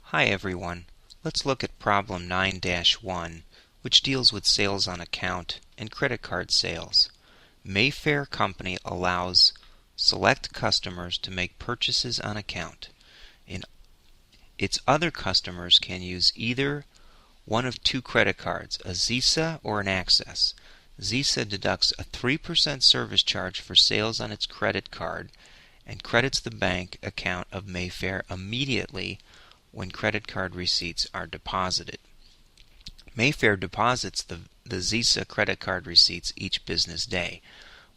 Hi everyone. Let's look at problem 9-1, which deals with sales on account and credit card sales. Mayfair Company allows select customers to make purchases on account. Its other customers can use either one of two credit cards, a Visa or an Access. Visa deducts a 3% service charge for sales on its credit card and credits the bank account of Mayfair immediately when credit card receipts are deposited. Mayfair deposits the Visa credit card receipts each business day.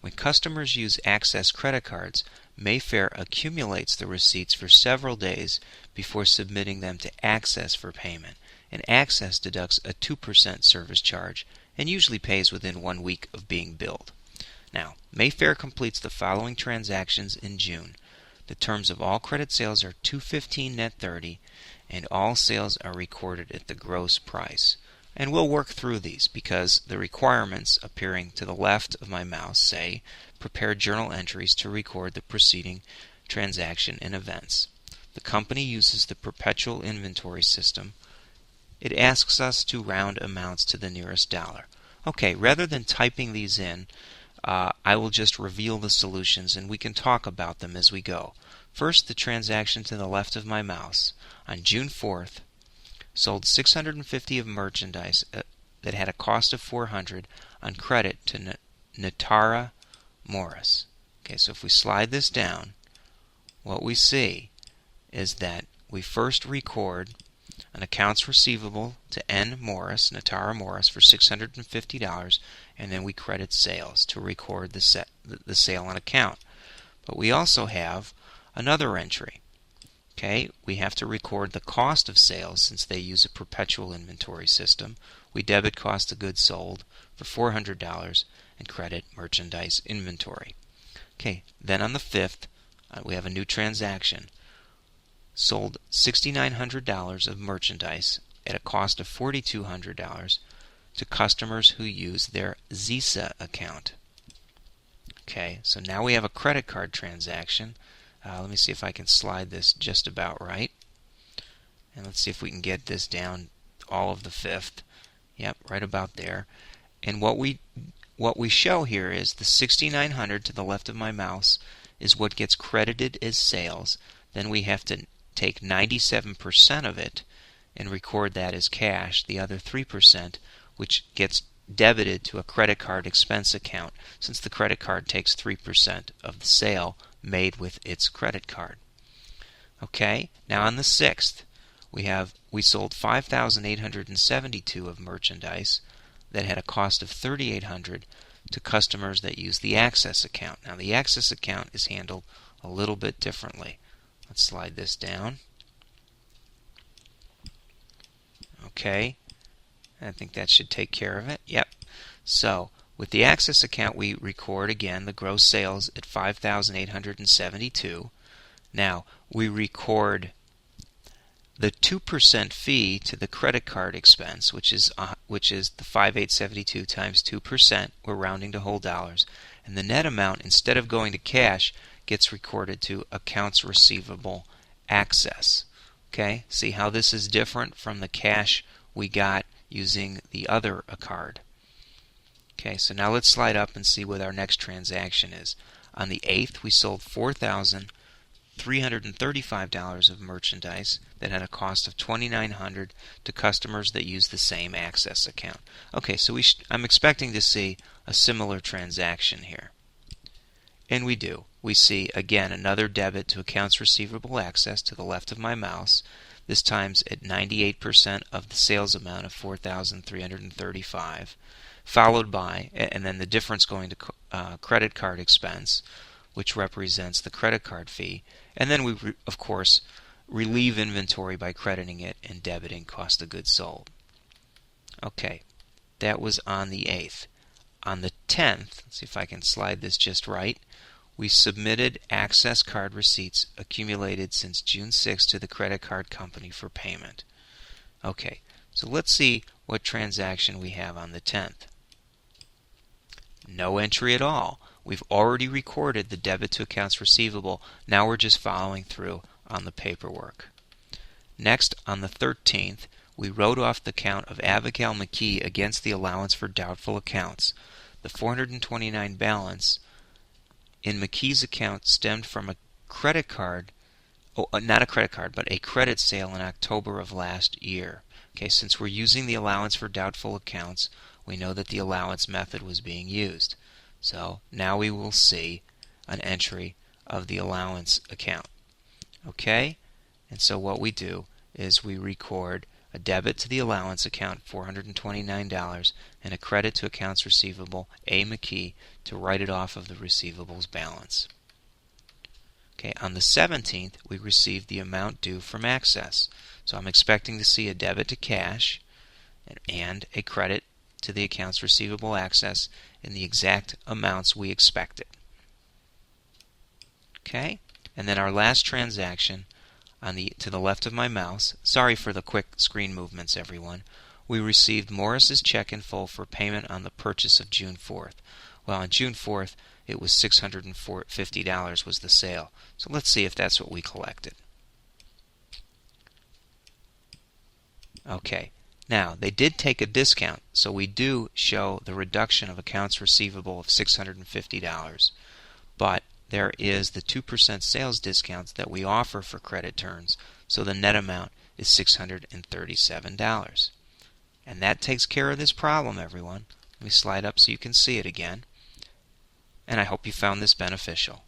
When customers use Access credit cards, Mayfair accumulates the receipts for several days before submitting them to Access for payment, and Access deducts a 2% service charge and usually pays within 1 week of being billed. Now, Mayfair completes the following transactions in June. The terms of all credit sales are $215 net 30, and all sales are recorded at the gross price. And we'll work through these because the requirements appearing to the left of my mouse say prepare journal entries to record the preceding transaction and events. The company uses the perpetual inventory system. It asks us to round amounts to the nearest dollar. Okay, rather than typing these in, I will just reveal the solutions and we can talk about them as we go. First, the transaction to the left of my mouse. On June 4th, sold 650 of merchandise that had a cost of $400 on credit to Natara Morris. Okay, so if we slide this down, what we see is that we first record an accounts receivable to N. Morris, Natara Morris, for $650, and then we credit sales to record the sale on account. But we also have another entry. Okay, we have to record the cost of sales since they use a perpetual inventory system. We debit cost of goods sold for $400 and credit merchandise inventory. Okay, then on the 5th, we have a new transaction. Sold $6,900 of merchandise at a cost of $4,200 to customers who use their Visa account. Okay, so now we have a credit card transaction. Let me see if I can slide this just about right. And let's see if we can get this down all of the 5th. Yep, right about there. And what we show here is the $6,900 to the left of my mouse is what gets credited as sales. Then we have to take 97% of it and record that as cash, the other 3%, which gets debited to a credit card expense account, since the credit card takes 3% of the sale made with its credit card. Okay, now on the 6th, we sold 5,872 of merchandise that had a cost of $3,800 to customers that use the Access account. Now the Access account is handled a little bit differently. Let's slide this down. Okay, I think that should take care of it. Yep. So with the Access account, we record again the gross sales at 5,872. Now we record the 2% fee to the credit card expense, which is the 5,872 times 2%. We're rounding to whole dollars, and the net amount, instead of going to cash, gets recorded to accounts receivable Access. Okay, see how this is different from the cash we got using the other card. Okay, so now let's slide up and see what our next transaction is. On the 8th, we sold $4,335 of merchandise that had a cost of $2,900 to customers that use the same Access account. Okay, so I'm expecting to see a similar transaction here. And we do. We see, again, another debit to accounts receivable Access to the left of my mouse, this time at 98% of the sales amount of $4,335, followed by, and then the difference going to credit card expense, which represents the credit card fee, and then we, of course, relieve inventory by crediting it and debiting cost of goods sold. Okay, that was on the 8th. On the 10th, let's see if I can slide this just right, we submitted Access card receipts accumulated since June 6 to the credit card company for payment. Okay, so let's see what transaction we have on the 10th. No entry at all. We've already recorded the debit to accounts receivable. Now we're just following through on the paperwork. Next, on the 13th, we wrote off the account of Abigail McKee against the allowance for doubtful accounts. The $429 balance in McKee's account stemmed from a credit card, not a credit card, but a credit sale in October of last year. Okay, since we're using the allowance for doubtful accounts, we know that the allowance method was being used. So now we will see an entry of the allowance account. Okay, and so what we do is we record a debit to the allowance account, $429, and a credit to accounts receivable A. McKee to write it off of the receivables balance. Okay, on the 17th, we received the amount due from Access. So I'm expecting to see a debit to cash and a credit to the accounts receivable Access in the exact amounts we expected. Okay, and then our last transaction to the left of my mouse, sorry for the quick screen movements everyone, we received Morris's check in full for payment on the purchase of June 4th. Well, on June 4th, it was $650 was the sale. So let's see if that's what we collected. Okay, now they did take a discount, so we do show the reduction of accounts receivable of $650. But there is the 2% sales discounts that we offer for credit turns, so the net amount is $637. And that takes care of this problem, everyone. Let me slide up so you can see it again. And I hope you found this beneficial.